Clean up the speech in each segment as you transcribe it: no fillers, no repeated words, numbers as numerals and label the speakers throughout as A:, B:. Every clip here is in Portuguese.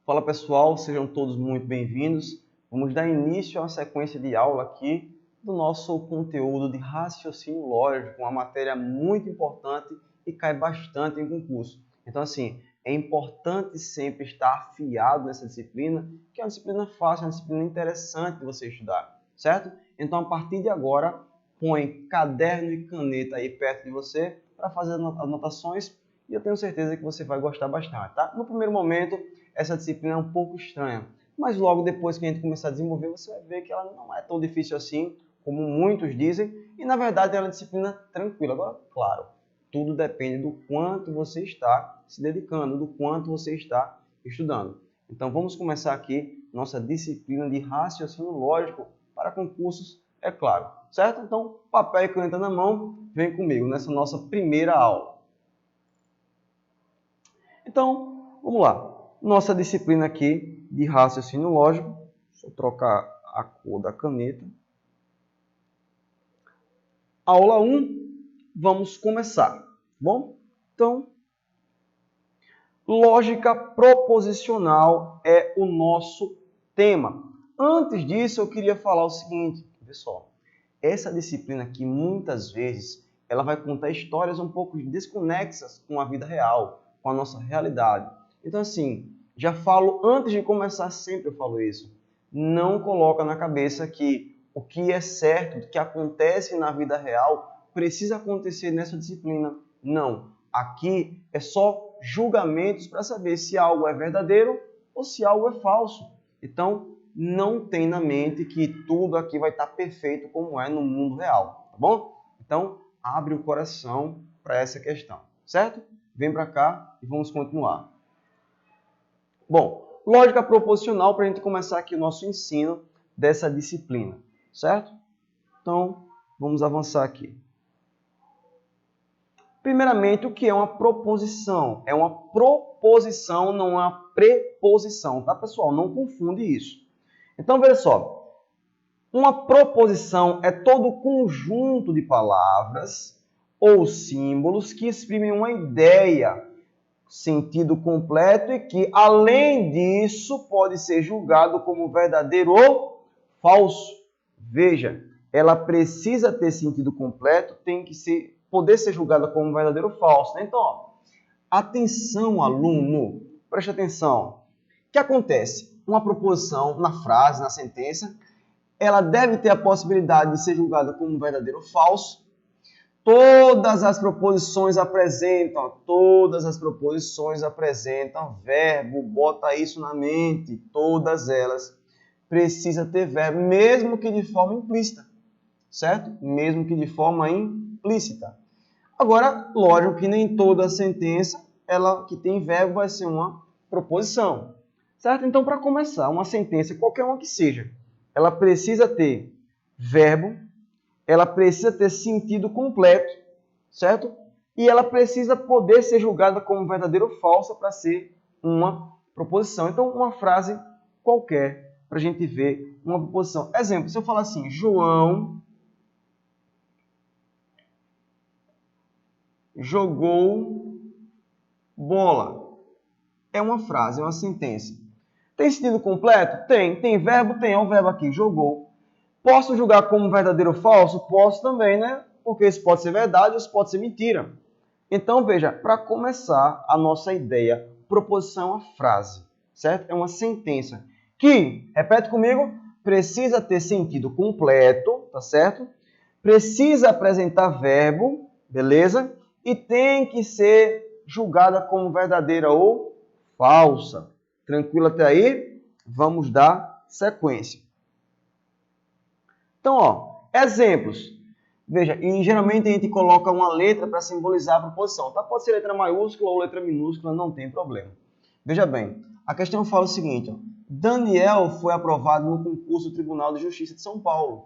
A: Fala pessoal, sejam todos muito bem-vindos. Vamos dar início a uma sequência de aula aqui do nosso conteúdo de raciocínio lógico, uma matéria muito importante e cai bastante em concurso. Então, assim, é importante sempre estar afiado nessa disciplina, que é uma disciplina fácil, uma disciplina interessante de você estudar, certo? Então, a partir de agora, põe caderno e caneta aí perto de você para fazer anotações e eu tenho certeza que você vai gostar bastante, tá? No primeiro momento, essa disciplina é um pouco estranha, mas logo depois que a gente começar a desenvolver, você vai ver que ela não é tão difícil assim, como muitos dizem, e na verdade ela é uma disciplina tranquila. Agora, claro, tudo depende do quanto você está se dedicando, do quanto você está estudando. Então vamos começar aqui nossa disciplina de raciocínio lógico para concursos, é claro, certo? Então, papel e caneta na mão, vem comigo nessa nossa primeira aula. Então, vamos lá. Nossa disciplina aqui de raciocínio lógico. Deixa eu trocar a cor da caneta. Aula 1, vamos começar. Bom? Então, lógica proposicional é o nosso tema. Antes disso, eu queria falar o seguinte, pessoal. Essa disciplina aqui, muitas vezes, ela vai contar histórias um pouco desconexas com a vida real, com a nossa realidade. Então, assim, já falo, antes de começar, sempre eu falo isso. Não coloca na cabeça que o que é certo, o que acontece na vida real, precisa acontecer nessa disciplina. Não. Aqui é só julgamentos para saber se algo é verdadeiro ou se algo é falso. Então, não tem na mente que tudo aqui vai estar perfeito como é no mundo real, tá bom? Então, abre o coração para essa questão, certo? Vem para cá e vamos continuar. Bom, lógica proposicional para a gente começar aqui o nosso ensino dessa disciplina, certo? Então, vamos avançar aqui. Primeiramente, o que é uma proposição? É uma proposição, não é uma preposição, tá, pessoal? Não confunde isso. Então, veja só. Uma proposição é todo o conjunto de palavras ou símbolos que exprimem uma ideia, sentido completo e que, além disso, pode ser julgado como verdadeiro ou falso. Veja, ela precisa ter sentido completo, tem que poder ser julgada como verdadeiro ou falso. Né? Então, ó, atenção, aluno, preste atenção. O que acontece? Uma proposição na frase, na sentença, ela deve ter a possibilidade de ser julgada como verdadeiro ou falso. Todas as proposições apresentam verbo, bota isso na mente, todas elas precisam ter verbo, mesmo que de forma implícita, certo? Mesmo que de forma implícita. Agora, lógico que nem toda sentença, ela que tem verbo, vai ser uma proposição, certo? Então, para começar, uma sentença, qualquer uma que seja, ela precisa ter verbo, ela precisa ter sentido completo, certo? E ela precisa poder ser julgada como verdadeira ou falsa para ser uma proposição. Então, uma frase qualquer para a gente ver uma proposição. Exemplo, se eu falar assim, João jogou bola. É uma frase, é uma sentença. Tem sentido completo? Tem. Tem verbo? Tem. Olha o verbo aqui, jogou. Posso julgar como verdadeiro ou falso? Posso também, né? Porque isso pode ser verdade ou isso pode ser mentira. Então, veja, para começar a nossa ideia, proposição é uma frase, certo? É uma sentença que, repete comigo, precisa ter sentido completo, tá certo? Precisa apresentar verbo, beleza? E tem que ser julgada como verdadeira ou falsa. Tranquilo até aí? Vamos dar sequência. Então, ó, exemplos. Veja, e geralmente a gente coloca uma letra para simbolizar a proposição. Tá? Pode ser letra maiúscula ou letra minúscula, não tem problema. Veja bem, a questão fala o seguinte, ó, Daniel foi aprovado no concurso do Tribunal de Justiça de São Paulo.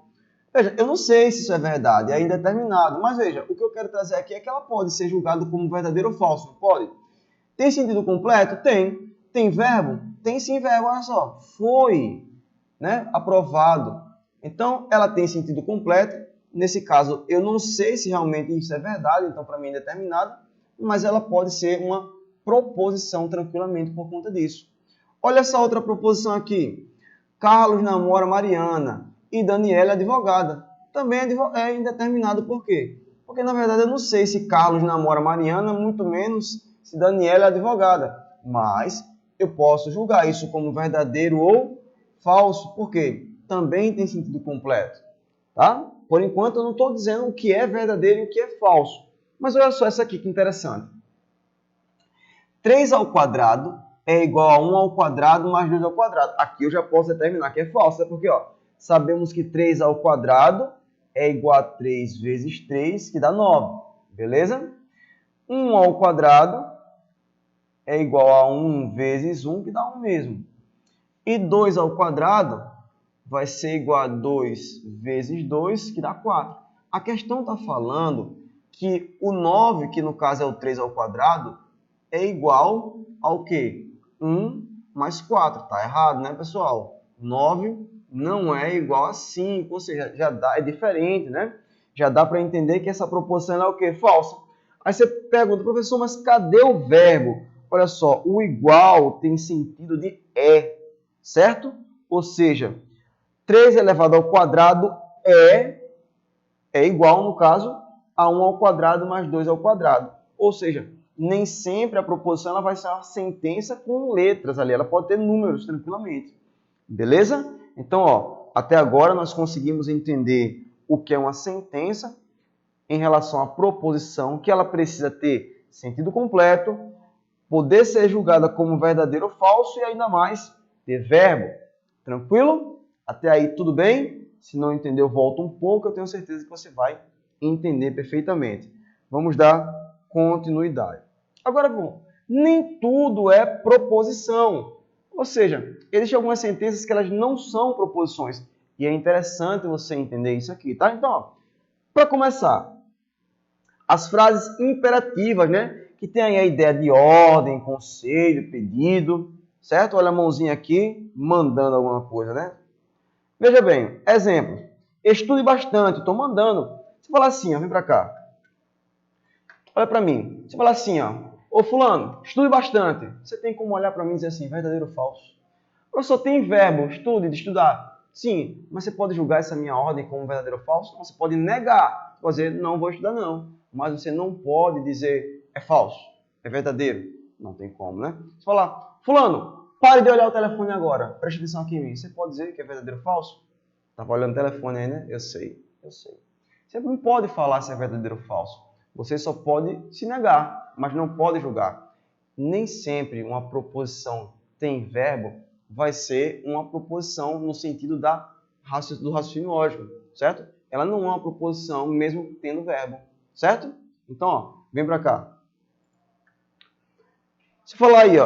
A: Veja, eu não sei se isso é verdade, é indeterminado, mas veja, o que eu quero trazer aqui é que ela pode ser julgada como verdadeiro ou falso, não pode? Tem sentido completo? Tem. Tem verbo? Tem sim verbo, olha só. Foi, né, aprovado. Então, ela tem sentido completo. Nesse caso, eu não sei se realmente isso é verdade, então para mim é indeterminado, mas ela pode ser uma proposição tranquilamente por conta disso. Olha essa outra proposição aqui. Carlos namora Mariana e Daniela é advogada. Também é indeterminado por quê? Porque, na verdade, eu não sei se Carlos namora Mariana, muito menos se Daniela é advogada. Mas eu posso julgar isso como verdadeiro ou falso, porque também tem sentido completo. Tá? Por enquanto, eu não estou dizendo o que é verdadeiro e o que é falso. Mas olha só essa aqui, que interessante. 3 ao quadrado é igual a 1 ao quadrado mais 2 ao quadrado. Aqui eu já posso determinar que é falso, porque sabemos que 3 ao quadrado é igual a 3 vezes 3, que dá 9. Beleza? 1 ao quadrado é igual a 1 vezes 1, que dá 1 mesmo. E 2 ao quadrado vai ser igual a 2 vezes 2, que dá 4. A questão está falando que o 9, que no caso é o 3 ao quadrado, é igual ao quê? 1 mais 4. Está errado, né, pessoal? 9 não é igual a 5, ou seja, é diferente, né? Já dá para entender que essa proposição é o quê? Falsa. Aí você pergunta, professor, mas cadê o verbo? Olha só, o igual tem sentido de certo? Ou seja, 3 elevado ao quadrado é igual, no caso, a 1 ao quadrado mais 2 ao quadrado. Ou seja, nem sempre a proposição ela vai ser uma sentença com letras ali. Ela pode ter números tranquilamente. Beleza? Então, até agora nós conseguimos entender o que é uma sentença em relação à proposição, que ela precisa ter sentido completo, poder ser julgada como verdadeiro ou falso e ainda mais ter verbo. Tranquilo? Até aí tudo bem? Se não entendeu, volta um pouco, eu tenho certeza que você vai entender perfeitamente. Vamos dar continuidade. Agora, bom, nem tudo é proposição. Ou seja, existem algumas sentenças que elas não são proposições. E é interessante você entender isso aqui, tá? Então, para começar, as frases imperativas, né? Que tem aí a ideia de ordem, conselho, pedido, certo? Olha a mãozinha aqui, mandando alguma coisa, né? Veja bem, exemplo. Estude bastante, estou mandando. Você fala assim, vem para cá. Olha para mim. Você fala assim, ô fulano, estude bastante. Você tem como olhar para mim e dizer assim, verdadeiro ou falso? Professor, tem verbo, estude, de estudar. Sim, mas você pode julgar essa minha ordem como verdadeiro ou falso? Você pode negar. Pode dizer, não vou estudar não. Mas você não pode dizer, é falso, é verdadeiro. Não tem como, né? Você fala, fulano, pare de olhar o telefone agora. Preste atenção aqui em mim. Você pode dizer que é verdadeiro ou falso? Estava olhando o telefone aí, né? Eu sei. Você não pode falar se é verdadeiro ou falso. Você só pode se negar, mas não pode julgar. Nem sempre uma proposição tem verbo vai ser uma proposição no sentido do raciocínio lógico, certo? Ela não é uma proposição mesmo tendo verbo, certo? Então, vem para cá. Se falar aí,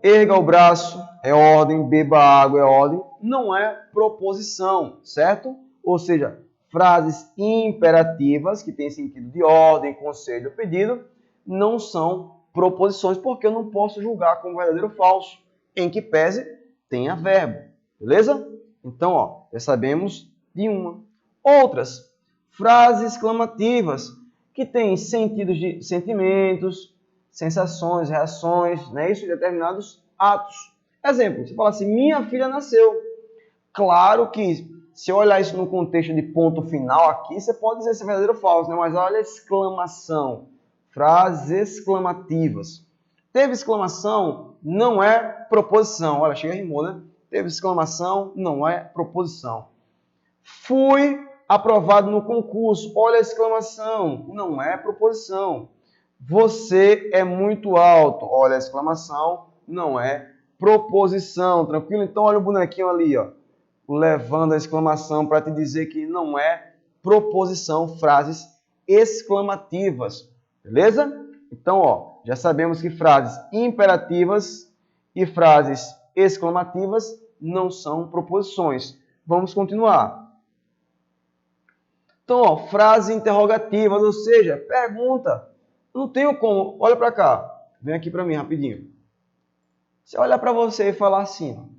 A: erga o braço, é ordem, beba água, é ordem, não é proposição, certo? Ou seja, frases imperativas, que têm sentido de ordem, conselho, pedido, não são proposições, porque eu não posso julgar como verdadeiro ou falso, em que pese tenha verbo, beleza? Então, já sabemos de uma. Outras, frases exclamativas, que têm sentidos de sentimentos, sensações, reações, né? Isso de determinados atos. Exemplo, você fala assim, minha filha nasceu. Claro que se eu olhar isso no contexto de ponto final aqui, você pode dizer se é verdadeiro ou falso, né? Mas olha a exclamação, frases exclamativas. Teve exclamação, não é proposição. Olha, chega rimou, né? Teve exclamação, não é proposição. Fui aprovado no concurso. Olha a exclamação, não é proposição. Você é muito alto. Olha a exclamação, não é proposição. Tranquilo? Então olha o bonequinho ali, levando a exclamação para te dizer que não é proposição, frases exclamativas. Beleza? Então, já sabemos que frases imperativas e frases exclamativas não são proposições. Vamos continuar. Então, frases interrogativas, ou seja, pergunta. Não tenho como. Olha para cá. Vem aqui para mim rapidinho. Se eu olhar para você e falar assim,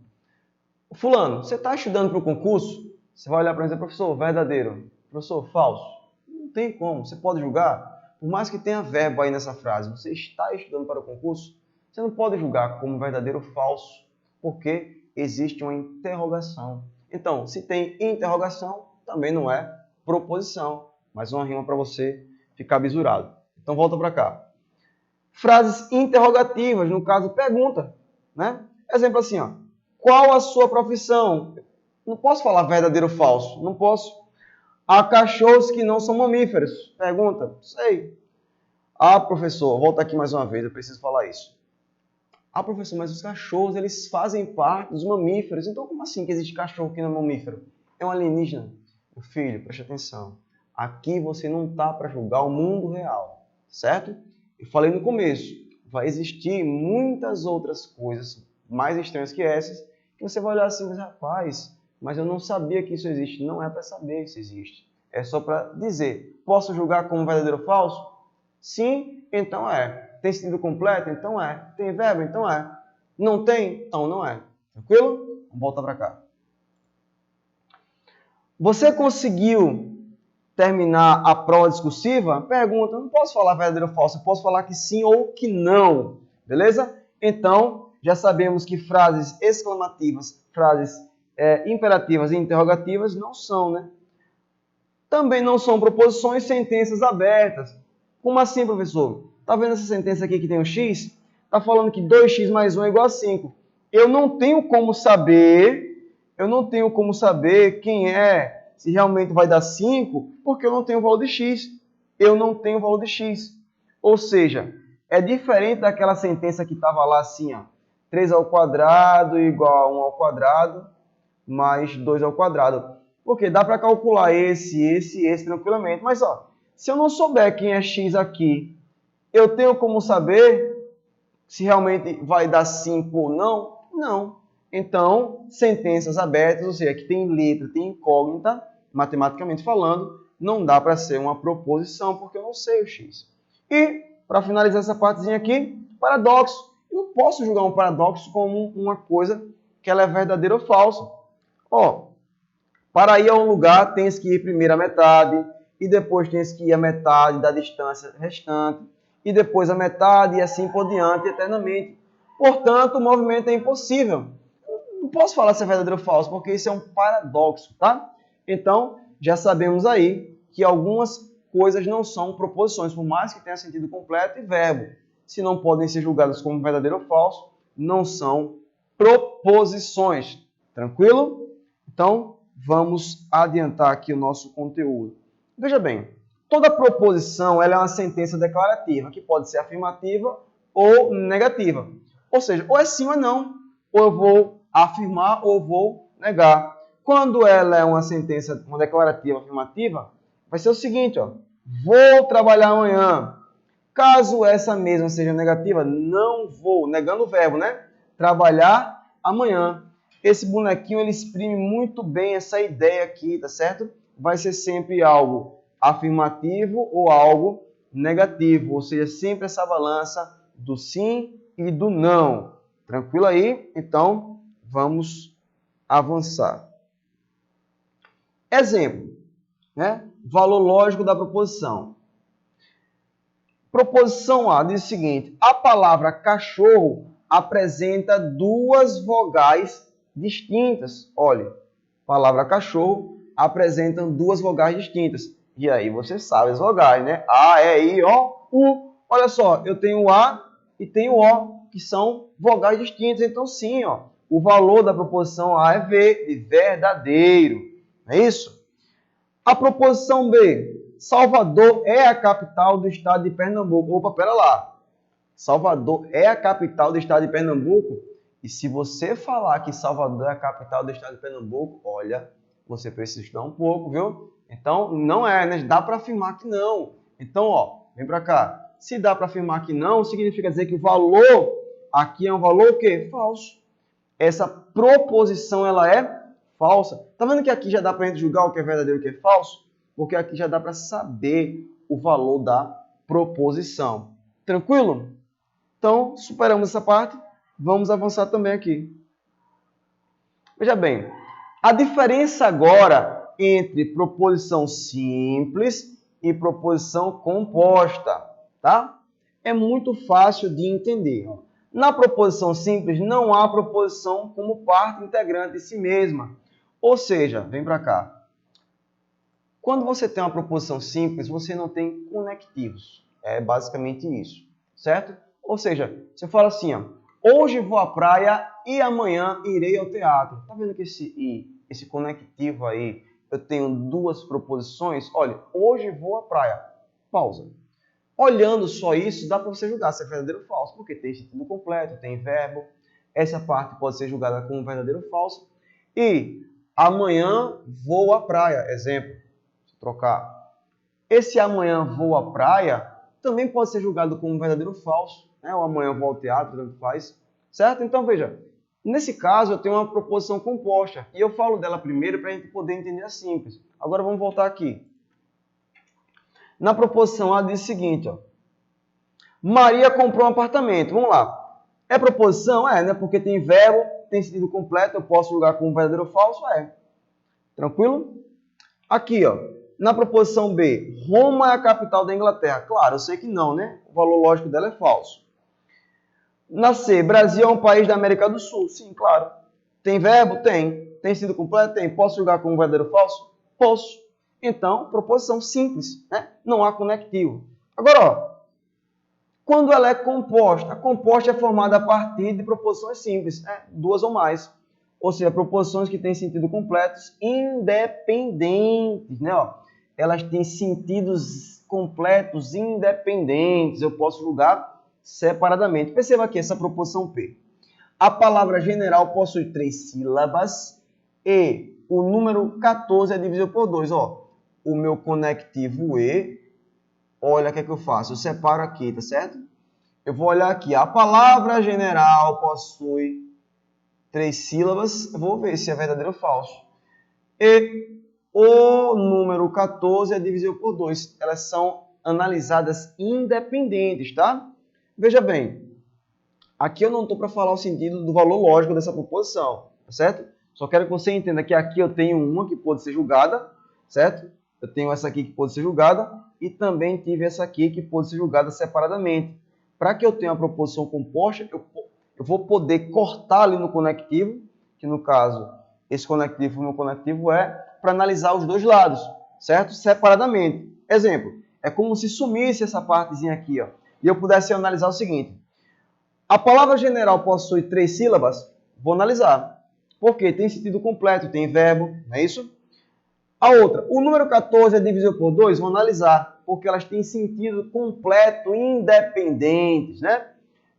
A: fulano, você está estudando para o concurso? Você vai olhar para mim e dizer, professor, verdadeiro. Professor, falso. Não tem como. Você pode julgar? Por mais que tenha verbo aí nessa frase, você está estudando para o concurso, você não pode julgar como verdadeiro ou falso. porque existe uma interrogação. Então, se tem interrogação, também não é proposição. Mais uma rima para você ficar bisurado. Então, volta para cá. Frases interrogativas, no caso, pergunta, né? Exemplo assim, ó. Qual a sua profissão? Não posso falar verdadeiro ou falso. Não posso. Há cachorros que não são mamíferos. Pergunta. Sei. Ah, professor, volta aqui mais uma vez, eu preciso falar isso. Ah, professor, mas os cachorros, eles fazem parte dos mamíferos. Então, como assim que existe cachorro que não é mamífero? É um alienígena. Meu filho, preste atenção. Aqui você não está para julgar o mundo real, certo? Eu falei no começo, vai existir muitas outras coisas mais estranhas que essas, que você vai olhar assim, mas rapaz, mas eu não sabia que isso existe. Não é para saber se existe. É só para dizer, posso julgar como verdadeiro ou falso? Sim, então é. Tem sentido completo? Então é. Tem verbo? Então é. Não tem? Então não é. Tranquilo? Vamos voltar para cá. Você conseguiu terminar a prova discursiva? Pergunta. Não posso falar verdadeiro ou falso. Eu posso falar que sim ou que não. Beleza? Então, já sabemos que frases exclamativas, frases imperativas e interrogativas não são, né? Também não são proposições, sentenças abertas. Como assim, professor? Tá vendo essa sentença aqui que tem um x? Tá falando que 2x mais 1 é igual a 5. Eu não tenho como saber quem é, se realmente vai dar 5, porque eu não tenho o valor de x. Eu não tenho o valor de x. Ou seja, é diferente daquela sentença que estava lá assim, ó. 3 ao quadrado igual a 1 ao quadrado mais 2 ao quadrado. Porque dá para calcular esse tranquilamente. Mas, ó, se eu não souber quem é x aqui, eu tenho como saber se realmente vai dar 5 ou não? Não. Então, sentenças abertas, ou seja, que tem letra, tem incógnita, matematicamente falando, não dá para ser uma proposição, porque eu não sei o x. E, para finalizar essa partezinha aqui, paradoxo. Eu não posso julgar um paradoxo como uma coisa que ela é verdadeira ou falsa. Ó, para ir a um lugar, tens que ir primeiro a metade, e depois tens que ir a metade da distância restante, e depois a metade, e assim por diante, eternamente. Portanto, o movimento é impossível. Não posso falar se é verdadeiro ou falso, porque isso é um paradoxo, tá? Então, já sabemos aí que algumas coisas não são proposições, por mais que tenha sentido completo e verbo. Se não podem ser julgadas como verdadeiro ou falso, não são proposições. Tranquilo? Então, vamos adiantar aqui o nosso conteúdo. Veja bem, toda proposição ela é uma sentença declarativa, que pode ser afirmativa ou negativa. Ou seja, ou é sim ou é não. Ou eu vou afirmar ou vou negar. Quando ela é uma sentença, uma declarativa afirmativa, vai ser o seguinte, ó, vou trabalhar amanhã. Caso essa mesma seja negativa, não vou, negando o verbo, né? Trabalhar amanhã. Esse bonequinho ele exprime muito bem essa ideia aqui, tá certo? Vai ser sempre algo afirmativo ou algo negativo, ou seja, sempre essa balança do sim e do não. Tranquilo aí? Então, vamos avançar. Exemplo, né? Valor lógico da proposição. Proposição A diz o seguinte: a palavra cachorro apresenta duas vogais distintas. Olha, palavra cachorro apresenta duas vogais distintas. E aí você sabe as vogais, né? A, E, I, O, U. Olha só, eu tenho A e tenho O, que são vogais distintas. Então sim, ó, o valor da proposição A é V, de verdadeiro. Não é isso? A proposição B. Salvador é a capital do estado de Pernambuco. Opa, pera lá. Salvador é a capital do estado de Pernambuco? E se você falar que Salvador é a capital do estado de Pernambuco, olha, você precisa estudar um pouco, viu? Então, não é, né? Dá para afirmar que não. Então, ó, vem para cá. Se dá para afirmar que não, significa dizer que o valor aqui é um valor o quê? Falso. Essa proposição, ela é falsa. Tá vendo que aqui já dá para a gente julgar o que é verdadeiro e o que é falso? Porque aqui já dá para saber o valor da proposição. Tranquilo? Então, superamos essa parte. Vamos avançar também aqui. Veja bem, a diferença agora entre proposição simples e proposição composta, tá? É muito fácil de entender. Na proposição simples, não há proposição como parte integrante de si mesma. Ou seja, vem para cá. Quando você tem uma proposição simples, você não tem conectivos. É basicamente isso, certo? Ou seja, você fala assim, ó, hoje vou à praia e amanhã irei ao teatro. Tá vendo que esse conectivo aí, eu tenho duas proposições? Olha, hoje vou à praia. Pausa. Olhando só isso, dá para você julgar se é verdadeiro ou falso, porque tem sentido completo, tem verbo. Essa parte pode ser julgada como verdadeiro ou falso. E amanhã vou à praia, exemplo, se trocar. Esse amanhã vou à praia também pode ser julgado como verdadeiro ou falso, né? Ou amanhã vou ao teatro, tanto faz, certo? Então veja, nesse caso eu tenho uma proposição composta e eu falo dela primeiro para a gente poder entender a simples. Agora vamos voltar aqui. Na proposição A diz o seguinte, ó. Maria comprou um apartamento. Vamos lá. É proposição? É, né? Porque tem verbo, tem sentido completo, eu posso julgar como verdadeiro ou falso? É. Tranquilo? Aqui, ó. Na proposição B, Roma é a capital da Inglaterra. Claro, eu sei que não, né? O valor lógico dela é falso. Na C, Brasil é um país da América do Sul. Sim, claro. Tem verbo? Tem. Tem sentido completo? Tem. Posso julgar como verdadeiro ou falso? Posso. Então, proposição simples, né? Não há conectivo. Agora, ó, quando ela é composta, a composta é formada a partir de proposições simples, né? Duas ou mais. Ou seja, proposições que têm sentido completos independentes, né? Ó, elas têm sentidos completos independentes. Eu posso julgar separadamente. Perceba aqui essa proposição P. A palavra general possui 3 sílabas e o número 14 é divisível por 2. Ó, o meu conectivo E, olha o que é que eu faço. Eu separo aqui, tá certo? Eu vou olhar aqui. A palavra general possui 3 sílabas. Eu vou ver se é verdadeiro ou falso. E o número 14 é divisível por 2. Elas são analisadas independentes, tá? Veja bem. Aqui eu não estou para falar o sentido do valor lógico dessa proposição, tá certo? Só quero que você entenda que aqui eu tenho uma que pode ser julgada, certo? Eu tenho essa aqui que pode ser julgada e também tive essa aqui que pode ser julgada separadamente. Para que eu tenha uma proposição composta, eu vou poder cortar ali no conectivo, que no caso, esse conectivo, o meu conectivo é, para analisar os dois lados, certo? Separadamente. Exemplo, é como se sumisse essa partezinha aqui, ó, e eu pudesse analisar o seguinte. A palavra general possui 3 sílabas? Vou analisar. Por quê? Tem sentido completo, tem verbo, não é isso? A outra, o número 14 é divisível por 2? Vou analisar, porque elas têm sentido completo, independentes, né?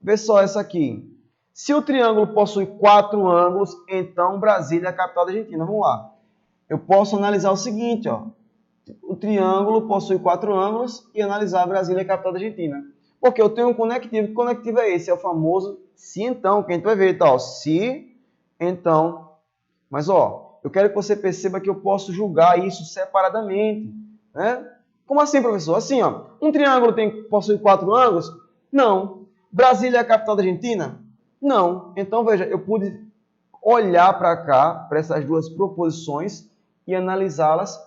A: Vê só essa aqui. Se o triângulo possui 4 ângulos, então Brasília é a capital da Argentina. Vamos lá. Eu posso analisar o seguinte, ó. O triângulo possui 4 ângulos e analisar Brasília é a capital da Argentina. Porque eu tenho um conectivo. Que conectivo é esse? É o famoso se então, que a gente vai ver, tá? Se então. Mas, ó, eu quero que você perceba que eu posso julgar isso separadamente, né? Como assim, professor? Assim, ó, um triângulo possui 4 ângulos? Não. Brasília é a capital da Argentina? Não. Então, veja, eu pude olhar para cá, para essas duas proposições e analisá-las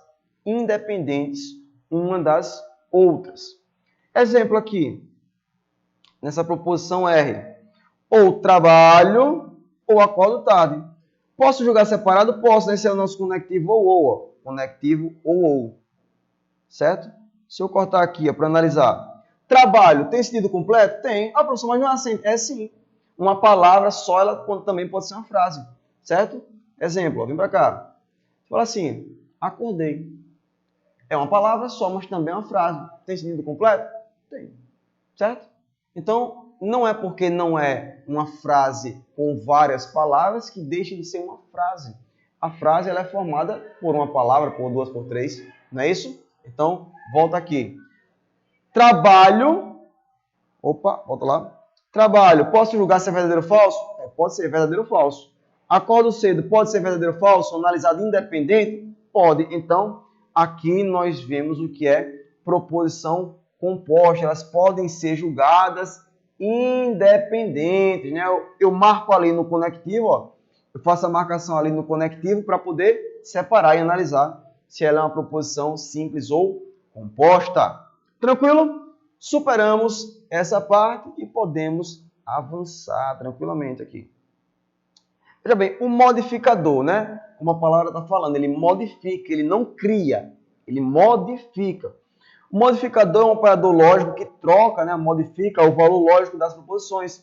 A: independentes uma das outras. Exemplo aqui, nessa proposição R. Ou trabalho ou acordo tarde. Posso julgar separado? Posso, né? Esse é o nosso conectivo ou. Conectivo ou. Certo? Se eu cortar aqui para analisar. Trabalho tem sentido completo? Tem. Ah, professor, mas não é assim. É sim. Uma palavra só, ela também pode ser uma frase. Certo? Exemplo, ó, vem para cá. Fala assim, acordei. É uma palavra só, mas também é uma frase. Tem sentido completo? Tem. Certo? Então, não é porque não é uma frase com várias palavras que deixa de ser uma frase. A frase ela é formada por uma palavra, por duas, por três. Não é isso? Então, volta aqui. Trabalho. Opa, volta lá. Trabalho. Posso julgar se é verdadeiro ou falso? Pode ser verdadeiro ou falso. Acordo cedo. Pode ser verdadeiro ou falso? Analisado independente? Pode. Então, aqui nós vemos o que é proposição composta. Elas podem ser julgadas independentes, né? Eu marco ali no conectivo, ó. Eu faço a marcação ali no conectivo para poder separar e analisar se ela é uma proposição simples ou composta. Tranquilo? Superamos essa parte e podemos avançar tranquilamente aqui. Veja bem, o modificador, né? Como a palavra está falando, ele modifica, ele não cria, ele modifica. O modificador é um operador lógico que troca, né? Modifica o valor lógico das proposições.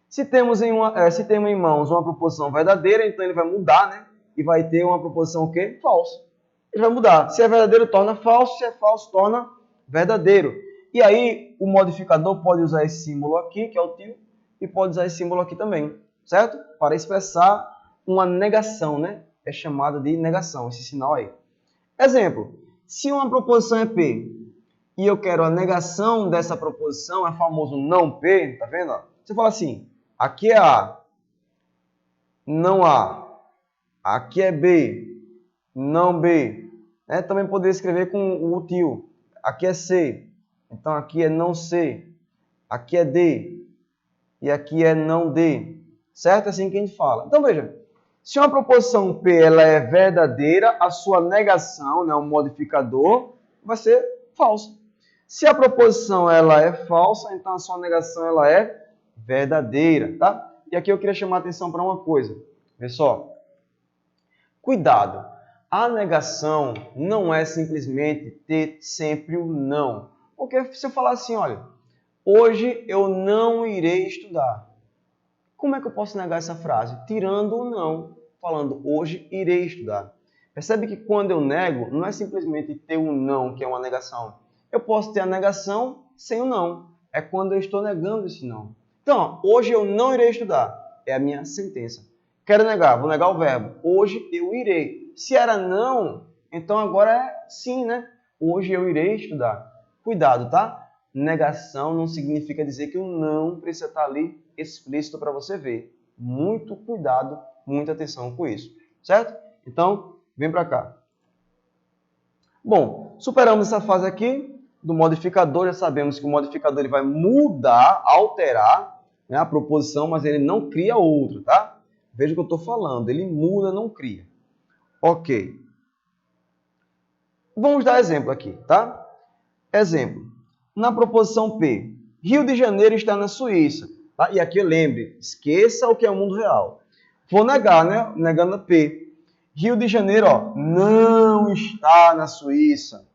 A: Se temos em mãos uma proposição verdadeira, então ele vai mudar, né? E vai ter uma proposição o quê? Falsa. Ele vai mudar. Se é verdadeiro, torna falso. Se é falso, torna verdadeiro. E aí, o modificador pode usar esse símbolo aqui, que é o til, e pode usar esse símbolo aqui também, certo? Para expressar uma negação, né? É chamada de negação, esse sinal aí. Exemplo, se uma proposição é P e eu quero a negação dessa proposição, é famoso não P, tá vendo? Você fala assim, aqui é A, não A. Aqui é B, não B. Também poderia escrever com o til. Aqui é C, então aqui é não C. Aqui é D, e aqui é não D. Certo? É assim que a gente fala. Então, veja. Se uma proposição P ela é verdadeira, a sua negação, né, o modificador, vai ser falsa. Se a proposição ela é falsa, então a sua negação ela é verdadeira. Tá? E aqui eu queria chamar a atenção para uma coisa. Vê só. Cuidado. A negação não é simplesmente ter sempre o não. Porque se eu falar assim, olha, hoje eu não irei estudar. Como é que eu posso negar essa frase? Tirando o não, falando hoje irei estudar. Percebe que quando eu nego, não é simplesmente ter um não, que é uma negação. Eu posso ter a negação sem o não. É quando eu estou negando esse não. Então, hoje eu não irei estudar. É a minha sentença. Quero negar, vou negar o verbo. Hoje eu irei. Se era não, então agora é sim, né? Hoje eu irei estudar. Cuidado, tá? Negação não significa dizer que o não precisa estar ali explícito para você ver. Muito cuidado, muita atenção com isso. Certo? Então, vem para cá. Bom, superamos essa fase aqui do modificador. Já sabemos que o modificador ele vai mudar, alterar, né, a proposição, mas ele não cria outra, tá? Veja o que eu estou falando. Ele muda, não cria. Ok. Vamos dar exemplo aqui, tá? Exemplo. Na proposição P, Rio de Janeiro está na Suíça. Tá? E aqui lembre, esqueça o que é o mundo real. Vou negar, né? Negando a P. Rio de Janeiro, ó, não está na Suíça.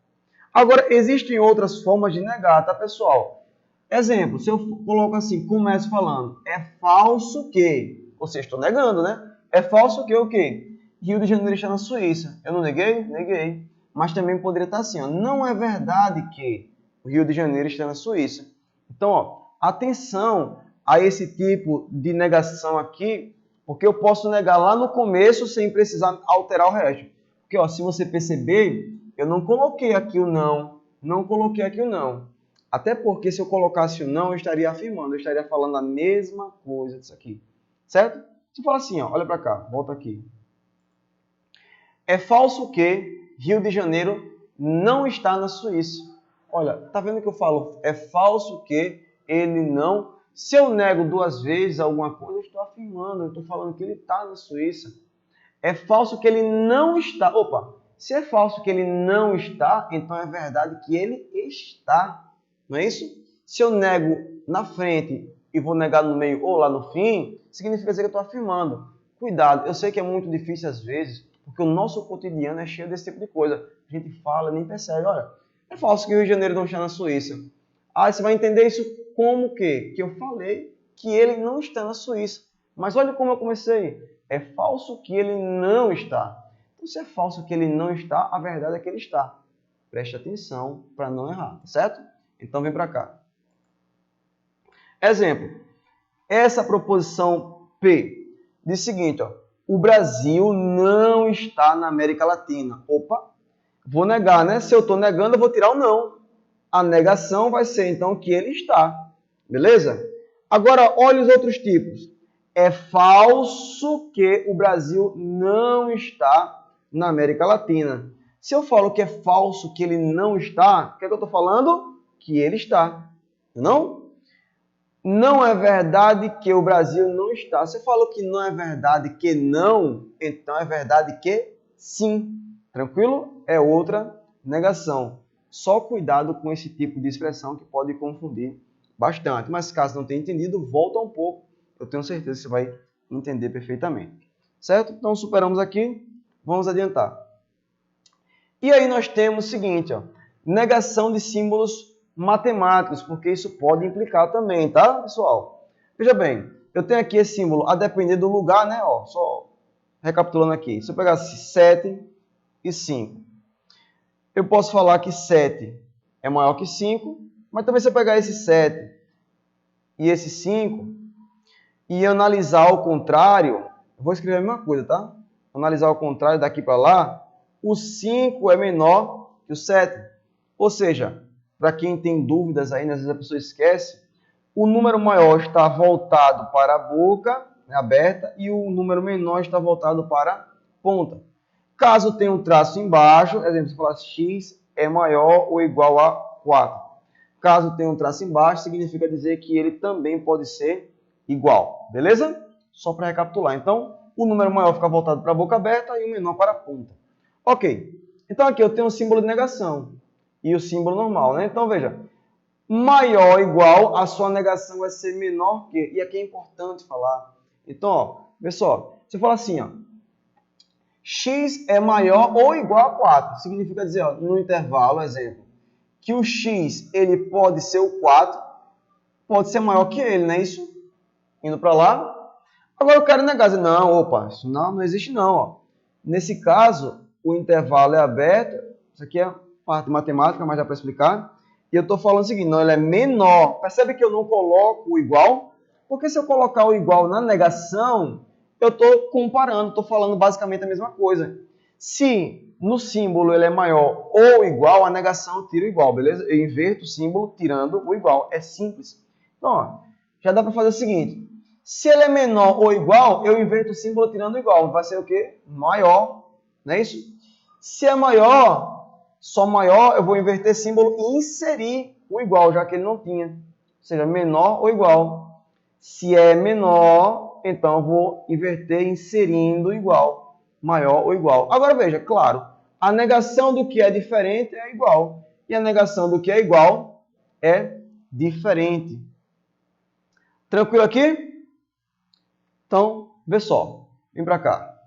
A: Agora, existem outras formas de negar, tá, pessoal? Exemplo, se eu coloco assim, começo falando, é falso que, ou seja, estou negando, né? É falso que o quê? Rio de Janeiro está na Suíça. Eu não neguei? Neguei. Mas também poderia estar assim, ó, não é verdade que o Rio de Janeiro está na Suíça. Então, ó, atenção a esse tipo de negação aqui, porque eu posso negar lá no começo sem precisar alterar o resto. Porque, ó, se você perceber, eu não coloquei aqui o não coloquei aqui o não. Até porque se eu colocasse o não, eu estaria afirmando, eu estaria falando a mesma coisa disso aqui. Certo? Se eu falar assim, ó, olha para cá, volta aqui. É falso que Rio de Janeiro não está na Suíça. Olha, tá vendo que eu falo? É falso que ele não... Se eu nego duas vezes alguma coisa, eu estou afirmando, eu estou falando que ele está na Suíça. É falso que ele não está. Opa, se é falso que ele não está, então é verdade que ele está. Não é isso? Se eu nego na frente e vou negar no meio ou lá no fim, significa dizer que eu estou afirmando. Cuidado, eu sei que é muito difícil às vezes, porque o nosso cotidiano é cheio desse tipo de coisa. A gente fala, nem percebe. Olha, é falso que o Rio de Janeiro não está na Suíça. Ah, você vai entender isso como que? Que eu falei que ele não está na Suíça. Mas olha como eu comecei. É falso que ele não está. Então, se é falso que ele não está, a verdade é que ele está. Preste atenção para não errar, tá certo? Então, vem para cá. Exemplo. Essa proposição P diz o seguinte, ó. O Brasil não está na América Latina. Opa, vou negar, né? Se eu estou negando, eu vou tirar o não. A negação vai ser, então, que ele está. Beleza? Agora, olha os outros tipos. É falso que o Brasil não está na América Latina. Se eu falo que é falso que ele não está, o que é que eu estou falando? Que ele está. Não? Não é verdade que o Brasil não está. Você falou que não é verdade que não, então é verdade que sim. Tranquilo? É outra negação. Só cuidado com esse tipo de expressão que pode confundir bastante. Mas caso não tenha entendido, volta um pouco. Eu tenho certeza que você vai entender perfeitamente. Certo? Então, superamos aqui. Vamos adiantar. E aí nós temos o seguinte, ó, negação de símbolos matemáticos, porque isso pode implicar também, tá, pessoal? Veja bem, eu tenho aqui esse símbolo, a depender do lugar, né? Ó, só recapitulando aqui. Se eu pegasse 7 e 5, eu posso falar que 7 é maior que 5, mas também se eu pegar esse 7 e esse 5 e analisar ao contrário, eu vou escrever a mesma coisa, tá? Analisar ao contrário daqui para lá, o 5 é menor que o 7. Ou seja, para quem tem dúvidas aí, às vezes a pessoa esquece, o número maior está voltado para a boca, né, aberta, e o número menor está voltado para a ponta. Caso tenha um traço embaixo, exemplo, se falar x é maior ou igual a 4. Caso tenha um traço embaixo, significa dizer que ele também pode ser igual. Beleza? Só para recapitular. Então, o número maior fica voltado para a boca aberta e o menor para a ponta. Ok. Então, aqui eu tenho o símbolo de negação e o símbolo normal, né? Então, veja. Maior ou igual, a sua negação vai ser menor que... E aqui é importante falar. Então, ó, pessoal, você fala assim, ó. X é maior ou igual a 4. Significa dizer, ó, no intervalo, exemplo, que o x ele pode ser o 4, pode ser maior que ele, não é isso? Indo para lá. Agora eu quero negar, dizer, não, opa, isso não existe não. Ó. Nesse caso, o intervalo é aberto, isso aqui é parte matemática, mas dá para explicar. E eu estou falando o seguinte, não, ele é menor. Percebe que eu não coloco o igual? Porque se eu colocar o igual na negação, eu estou comparando, estou falando basicamente a mesma coisa. Se no símbolo ele é maior ou igual, a negação eu tiro igual, beleza? Eu inverto o símbolo tirando o igual. É simples. Então, ó, já dá para fazer o seguinte. Se ele é menor ou igual, eu inverto o símbolo tirando igual. Vai ser o quê? Maior. Não é isso? Se é maior, só maior, eu vou inverter símbolo e inserir o igual, já que ele não tinha. Ou seja, menor ou igual. Se é menor, então eu vou inverter inserindo igual. Maior ou igual. Agora veja, claro, a negação do que é diferente é igual. E a negação do que é igual é diferente. Tranquilo aqui? Então, vê só. Vem para cá.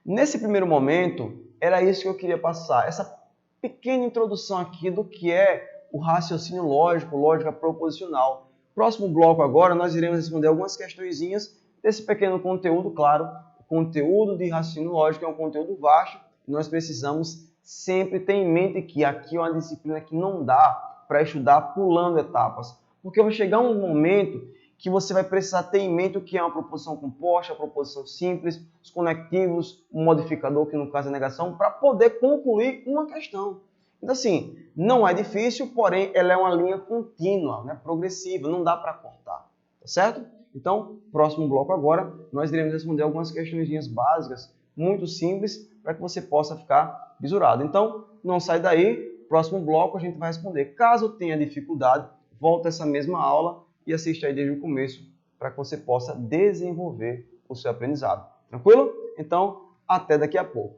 A: Nesse primeiro momento, era isso que eu queria passar. Essa pequena introdução aqui do que é o raciocínio lógico, lógica proposicional. Próximo bloco agora, nós iremos responder algumas questõezinhas desse pequeno conteúdo, claro. O conteúdo de raciocínio lógico é um conteúdo vasto. E nós precisamos sempre ter em mente que aqui é uma disciplina que não dá para estudar pulando etapas. Porque vai chegar um momento que você vai precisar ter em mente o que é uma proposição composta, a proposição simples, os conectivos, o modificador, que no caso é a negação, para poder concluir uma questão. Então, assim, não é difícil, porém, ela é uma linha contínua, né, progressiva, não dá para cortar, tá certo? Então, próximo bloco agora, nós iremos responder algumas questõezinhas básicas, muito simples, para que você possa ficar visurado. Então, não sai daí, próximo bloco a gente vai responder. Caso tenha dificuldade, volta essa mesma aula e assiste aí desde o começo para que você possa desenvolver o seu aprendizado. Tranquilo? Então, até daqui a pouco.